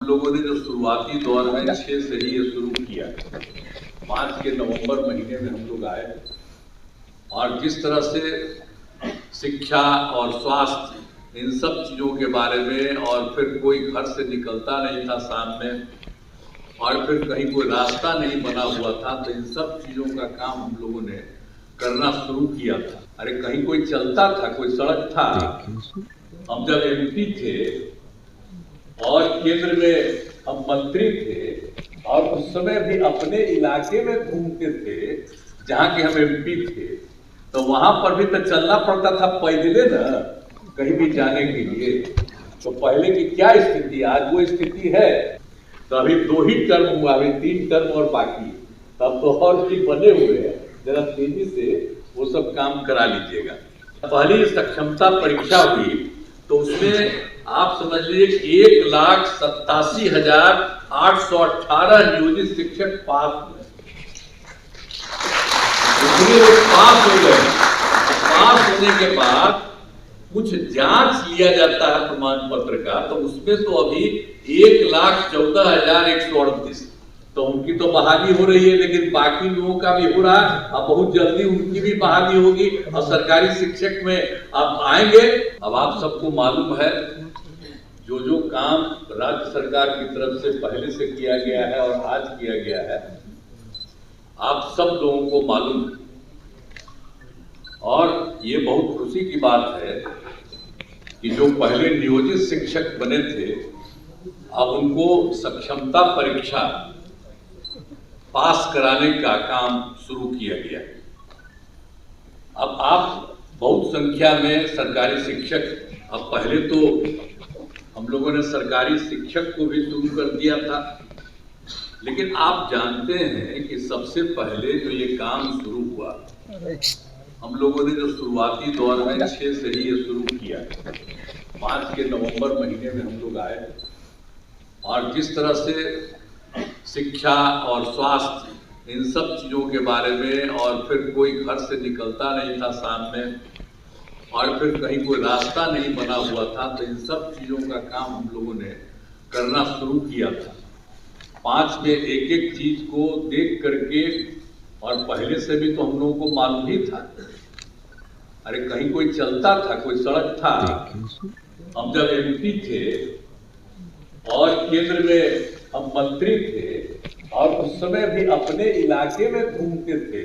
लोगों ने जो शुरुआती दौर में 6 से ही ये शुरू किया, 5 के नवंबर महीने में हम लोग आए और जिस तरह से शिक्षा और स्वास्थ्य इन सब चीज़ों के बारे में, और फिर कोई घर से निकलता नहीं था शाम में, और फिर कहीं कोई रास्ता नहीं बना हुआ था, तो इन सब चीज़ों का काम हम लोगों ने करना शुरू किया था। अरे कहीं कोई चलता था, कोई सड़क था। हम जब एमपी थे और केंद्र में हम मंत्री थे और उस समय भी अपने इलाके में घूमते थे जहाँ के हम एमपी थे, तो वहां पर भी तो चलना पड़ता था पैदले ना, कहीं भी जाने के लिए। तो पहले की क्या स्थिति, आज वो स्थिति है। तो अभी 2 ही टर्म हुआ, अभी 3 टर्म और बाकी, तब तो और भी बने हुए हैं। जरा तेजी से वो सब काम करा लीजिएगा। पहली सक्षमता परीक्षा हुई तो उसमें आप समझ लीजिए 1,87,818 नियोजित शिक्षक पास हुए। इसलिए वो पास हो गए। पास होने के बाद कुछ जांच लिया जाता है प्रमाण पत्र का, तो उसमें तो अभी 1,14,138, तो उनकी तो बहाली हो रही है, लेकिन बाकी लोगों का भी हो रहा है। अब बहुत जल्दी उनकी भी बहाली होगी और सरकारी शिक्षक में आप आएंगे। अब आप सबको मालूम है जो जो काम राज्य सरकार की तरफ से पहले से किया गया है और आज किया गया है, आप सब लोगों को मालूम है। और ये बहुत खुशी की बात है कि जो पहले नियोजित शिक्षक बने थे, अब उनको सक्षमता परीक्षा पास कराने का काम शुरू किया गया। अब आप बहुत संख्या में सरकारी शिक्षक, अब पहले तो हम लोगों ने सरकारी शिक्षक को भी शुरू कर दिया था, लेकिन आप जानते हैं कि सबसे पहले जो ये काम शुरू हुआ, हम लोगों ने जो शुरुआती दौर में 6 से ही ये शुरू किया, 5 के नवंबर महीने में हम लोग आए और जिस तरह से शिक्षा और स्वास्थ्य इन सब चीज़ों के बारे में, और फिर कोई घर से निकलता नहीं था शाम में, और फिर कहीं कोई रास्ता नहीं बना हुआ था, तो इन सब चीज़ों का काम हम लोगों ने करना शुरू किया था। 5 में एक एक चीज को देख करके, और पहले से भी तो हम लोगों को मालूम ही था। अरे कहीं कोई चलता था, कोई सड़क था। हम जब एमपी थे और केंद्र में हम मंत्री थे और उस समय भी अपने इलाके में घूमते थे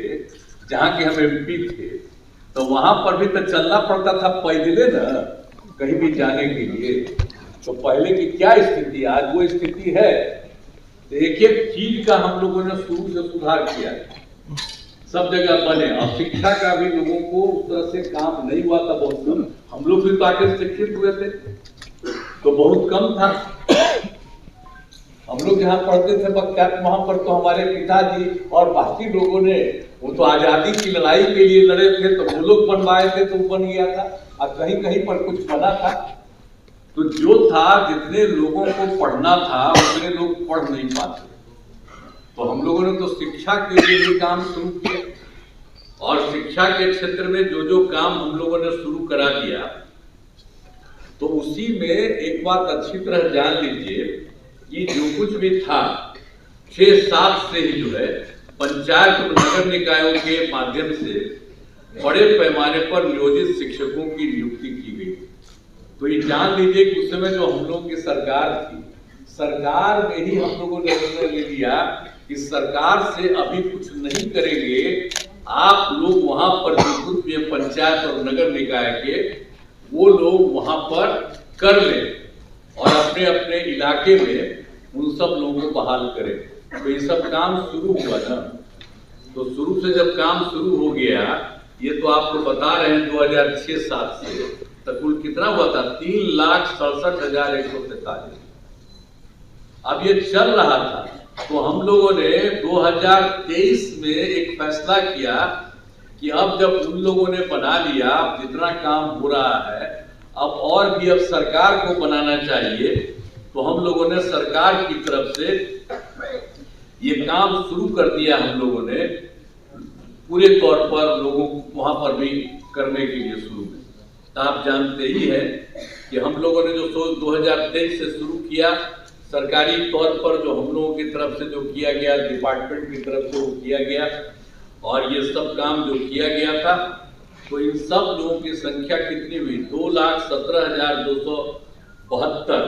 जहाँ के हम एमपी थे, तो वहां पर भी तो चलना पड़ता था पैदले ना, कहीं भी जाने के लिए। तो पहले की क्या स्थिति, आज वो स्थिति है। तो एक एक चीज का हम लोगों ने शुरू से सुधार किया, सब जगह बने। और शिक्षा का भी लोगों को उस तरह से काम नहीं हुआ था, बहुत कम। हम लोग भी तो आके शिक्षित हुए थे, तो बहुत कम था। हम लोग जहाँ पढ़ते थे बख्तियार, वहां पर तो हमारे पिताजी और बाकी लोगों ने, वो तो आजादी की लड़ाई के लिए लड़े थे, तो वो लोग बनवाए थे तो बन गया था, और कहीं कहीं पर कुछ बना था। तो जो था, जितने लोगों को पढ़ना था उतने लोग पढ़ नहीं पाते, तो हम लोगों ने तो शिक्षा के लिए भी काम शुरू किया। और शिक्षा के क्षेत्र में जो जो काम हम लोगों ने शुरू करा दिया, तो उसी में एक बात अच्छी तरह जान लीजिए कि जो कुछ भी था 6-7 से ही जो है पंचायत और नगर निकायों के माध्यम से बड़े पैमाने पर नियोजित शिक्षकों की नियुक्ति की गई। तो ये जान लीजिए कि उस समय जो हम लोगों की सरकार थी, सरकार में ही हम लोगों ने निर्णय ले लिया कि सरकार से अभी कुछ नहीं करेंगे, आप लोग वहां पर जो कुछ भी पंचायत और नगर निकाय के, वो लोग वहां पर कर लें और अपने अपने इलाके में उन सब लोगों को बहाल करें। तो ये सब काम शुरू हुआ ना, तो शुरू से जब काम शुरू हो गया, ये तो आपको बता रहे हैं 2006-7 से तो कुल कितना हुआ था, 3,67,143। अब ये चल रहा था, तो हम लोगों ने 2023 में एक फैसला किया कि अब जब उन लोगों ने बना लिया, जितना काम हो रहा है, अब और भी अब सरकार को बनाना चाहिए। तो हम लोगों ने सरकार की तरफ से ये काम शुरू कर दिया। हम लोगों ने पूरे तौर पर लोगों को वहां पर भी करने के लिए शुरू में, तो आप जानते ही हैं कि हम लोगों ने जो सोच 2023 से शुरू किया, सरकारी तौर पर जो हम लोगों की तरफ से जो किया गया, डिपार्टमेंट की तरफ से वो किया गया, और ये सब काम जो किया गया था, तो इन सब लोगों की संख्या कितनी हुई? 2,17,272।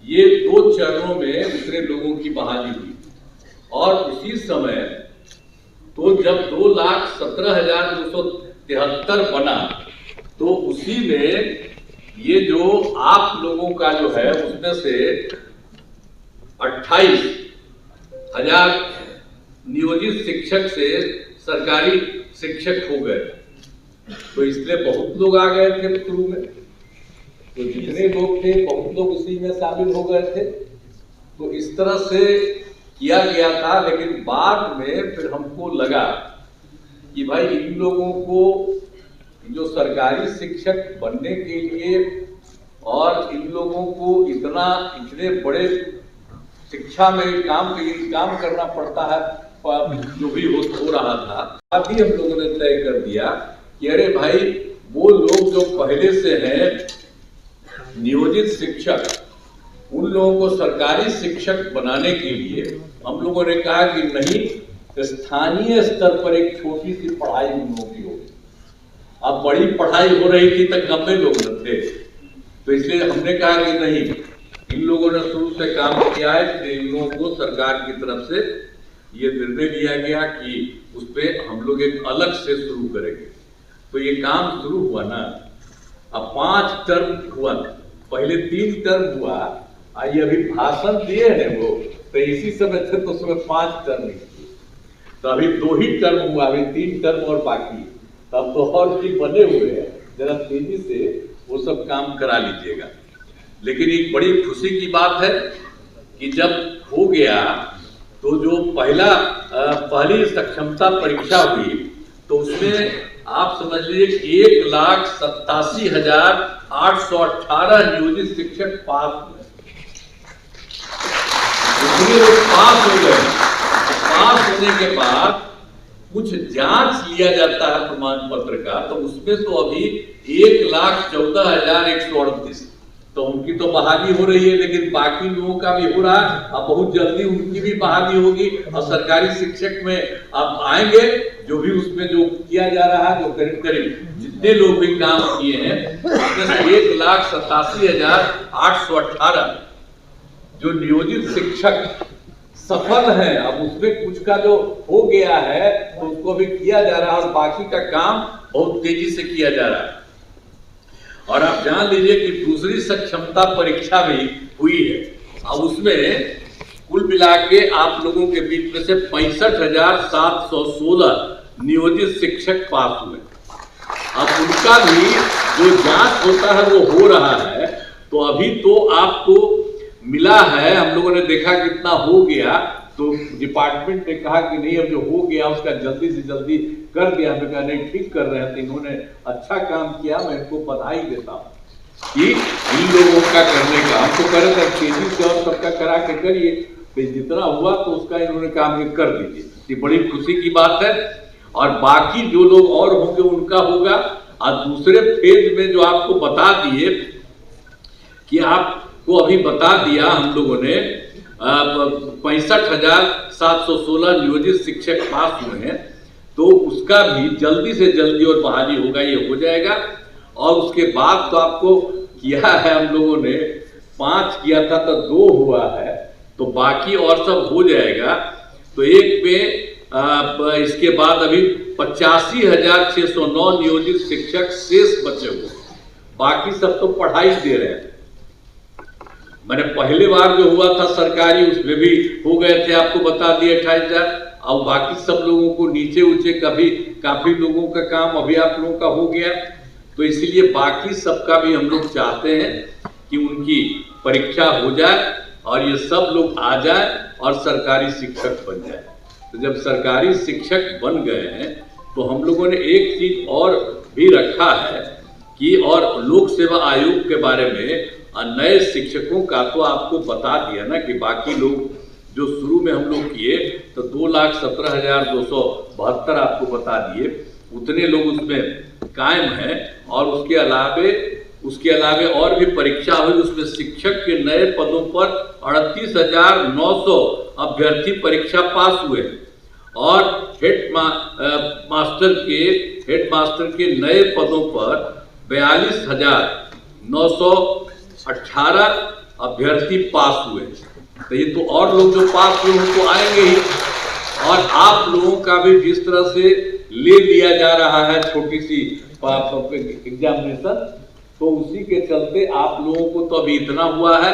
ये 2 चरणों में उतने लोगों की बहाली हुई। और उसी समय तो जब 2,17,273 बना, तो उसी में ये जो आप लोगों का जो है उसमें से 28,000 नियोजित शिक्षक से सरकारी शिक्षक हो गए। तो इसलिए बहुत लोग आ गए थे शुरू में, तो जितने लोग थे बहुत लोग उसी में शामिल हो गए थे। तो इस तरह से किया गया था। लेकिन बाद में फिर हमको लगा कि भाई इन लोगों को जो सरकारी शिक्षक बनने के लिए और इन लोगों को इतने बड़े शिक्षा में काम करना पड़ता है, जो भी हो रहा था, अभी हम लोगों ने तय कर दिया कि अरे भाई वो लोग जो पहले से हैं नियोजित शिक्षक, उन लोगों को सरकारी शिक्षक बनाने के लिए हम लोगों ने कहा कि नहीं, स्थानीय स्तर पर एक छोटी सी पढ़ाई उन लोगों की होगी। अब बड़ी पढ़ाई हो रही थी तक 90 लोग न थे, तो इसलिए हमने कहा कि नहीं, इन लोगों ने शुरू से काम किया है, इन लोगों को सरकार की तरफ से ये निर्णय लिया गया कि उस पर हम लोग एक अलग से शुरू करेंगे। तो ये काम शुरू हुआ ना, अब 5 टर्म हुआ, पहले 3 टर्म हुआ, ये अभी भाषण दिए हैं वो, तो इसी समय थे तो उसमें 5 टर्म थी, तो अभी 2 ही टर्म हुआ, अभी 3 टर्म और बाकी, तब तो और भी बने हुए हैं। जरा तेजी से वो सब काम करा लीजिएगा। लेकिन एक बड़ी खुशी की बात है कि जब हो गया तो जो पहली सक्षमता परीक्षा हुई, तो उसमें आप समझ लीजिए 1,87,818 नियोजित शिक्षक पास हुए। उसमें लोग पास हो गए। पास होने के बाद कुछ जांच लिया जाता है प्रमाण पत्र का, तो उसमें तो अभी 1,14,138, तो उनकी तो बहाली हो रही है, लेकिन बाकी लोगों का भी हो रहा है। अब बहुत जल्दी उनकी भी बहाली होगी, और सरकारी शिक्षक में अब आएंगे जो भी उसमें जो किया जा रहा है, जो करीब जितने लोग भी काम किए हैं, उसमें से 1,87,818 जो नियोजित शिक्षक सफल है। अब उसमें कुछ का जो हो गया है तो उसको भी किया जा रहा है, और बाकी का काम बहुत तेजी से किया जा रहा है। और आप जान लीजिए कि दूसरी सक्षमता परीक्षा भी हुई है, अब उसमें कुल मिला के आप लोगों के बीच में से 65,716 नियोजित शिक्षक पास हुए। अब उनका भी जो जांच होता है वो हो रहा है। तो अभी तो आपको मिला है, हम लोगों ने देखा कितना हो गया, तो डिपार्टमेंट ने कहा कि नहीं, अब जो हो गया उसका जल्दी से जल्दी कर दिया। हमें कहा नहीं, ठीक कर रहे हैं, इन्होंने अच्छा काम किया, मैं इनको बधाई देता हूँ कि इन लोगों का करने का हमको करे तो तेजी से और सबका करा के करिए, तो जितना हुआ तो उसका इन्होंने काम कर दीजिए। ये बड़ी खुशी की बात है। और बाकी जो लोग और होंगे उनका होगा। और दूसरे फेज में जो आपको बता दिए कि आपको अभी बता दिया हम लोगों ने 65,716 नियोजित शिक्षक पास हुए हैं, तो उसका भी जल्दी से जल्दी और बहाली होगा, ये हो जाएगा। और उसके बाद तो आपको किया है हम लोगों ने 5 किया था तो 2 हुआ है, तो बाकी और सब हो जाएगा। तो एक में इसके बाद अभी 85,609 नियोजित शिक्षक शेष बचे हुए, बाकी सब तो पढ़ाई दे रहे हैं। मैंने पहले बार जो हुआ था सरकारी, उसमें भी हो गए थे, आपको बता दिया 28,000। और बाकी सब लोगों को नीचे ऊंचे काफी लोगों का काम अभी आप लोगों का हो गया। तो इसलिए बाकी सबका भी हम लोग चाहते हैं कि उनकी परीक्षा हो जाए और ये सब लोग आ जाए और सरकारी शिक्षक बन जाए। तो जब सरकारी शिक्षक बन गए हैं तो हम लोगों ने एक चीज और भी रखा है कि, और लोक सेवा आयोग के बारे में नए शिक्षकों का तो आपको बता दिया ना कि बाकी लोग जो शुरू में हम लोग किए तो 2,17,272 आपको बता दिए, उतने लोग उसमें कायम हैं। और उसके अलावे उसके अलावा और भी परीक्षा हुई, उसमें शिक्षक के नए पदों पर 38,900 अभ्यर्थी परीक्षा पास हुए और हेडमास्टर के नए पदों पर 42,918 अभ्यर्थी पास हुए। तो ये तो और लोग जो पास हुए उनको आएंगे ही, और आप लोगों का भी जिस तरह से ले लिया जा रहा है छोटी सी एग्जामिनेशन, तो उसी के चलते आप लोगों को तो अभी इतना हुआ है,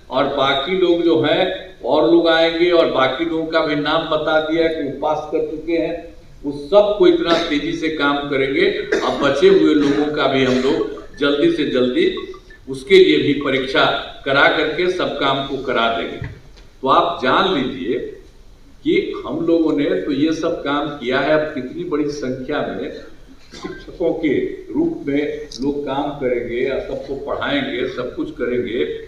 और बाकी लोग जो हैं और लोग आएंगे, और बाकी लोगों का भी नाम बता दिया कि वो पास कर चुके हैं, उस सब को इतना तेजी से काम करेंगे। अब बचे हुए लोगों का भी हम लोग जल्दी से जल्दी उसके लिए भी परीक्षा करा करके सब काम को करा देंगे। तो आप जान लीजिए कि हम लोगों ने तो ये सब काम किया है। अब कितनी बड़ी संख्या में शिक्षकों के रूप में लोग काम करेंगे, सबको पढ़ाएंगे, सब कुछ करेंगे।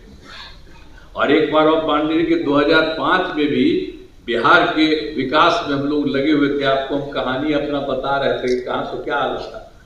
और एक बार आप मान लीजिए कि 2005 में भी बिहार के विकास में हम लोग लगे हुए थे। आपको हम कहानी अपना बता रहे थे कि कहाँ तो क्या हाल था।